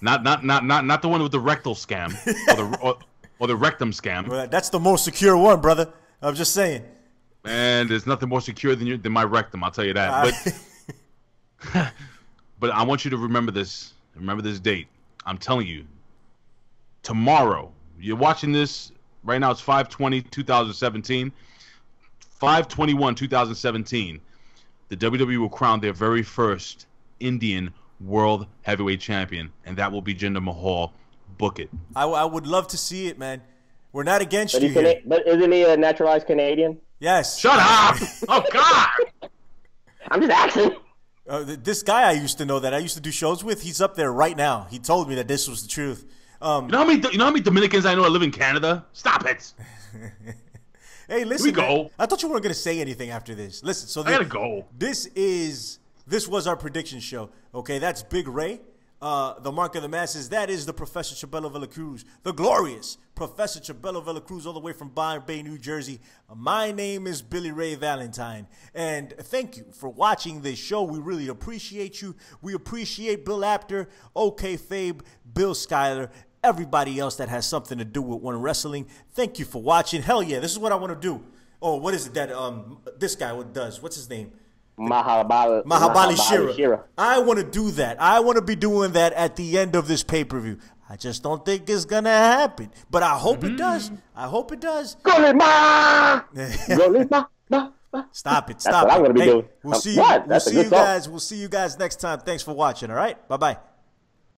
not the one with the rectal scam or the rectum scam. Well, that's the most secure one, brother. I'm just saying. Man, there's nothing more secure than my rectum, I'll tell you that. But I want you to remember this. Remember this date. I'm telling you. Tomorrow, you're watching this right now. It's 5/20/2017. 5/21/2017. The WWE will crown their very first Indian World Heavyweight Champion, and that will be Jinder Mahal. Book it. I would love to see it, man. We're not against you here. But isn't he a naturalized Canadian? Yes. Shut up! Oh God! I'm just asking. This guy I used to know that I used to do shows with, he's up there right now. He told me that this was the truth. You know how many Dominicans I know that live in Canada? Stop it. Hey, listen. Here we go. Man, I thought you weren't going to say anything after this. Listen, so I gotta go. This was our prediction show. Okay, that's Big Ray, the Mark of the Masses. That is the Professor Chabelo Villacruz, the glorious Professor Chabelo Villacruz, all the way from Byron Bay, New Jersey. My name is Billy Ray Valentine, and thank you for watching this show. We really appreciate you. We appreciate Bill Apter, OK Fabe, Bill Schuyler, everybody else that has something to do with One Wrestling. Thank you for watching. Hell yeah, this is what I want to do. Oh, what is it that this guy does? What's his name? Mahabali Shira. I want to do that. I want to be doing that at the end of this pay-per-view. I just don't think it's going to happen. But I hope it does. I hope it does. Stop it. That's what I'm going to be doing. We'll see you guys next time. Thanks for watching, all right? Bye-bye.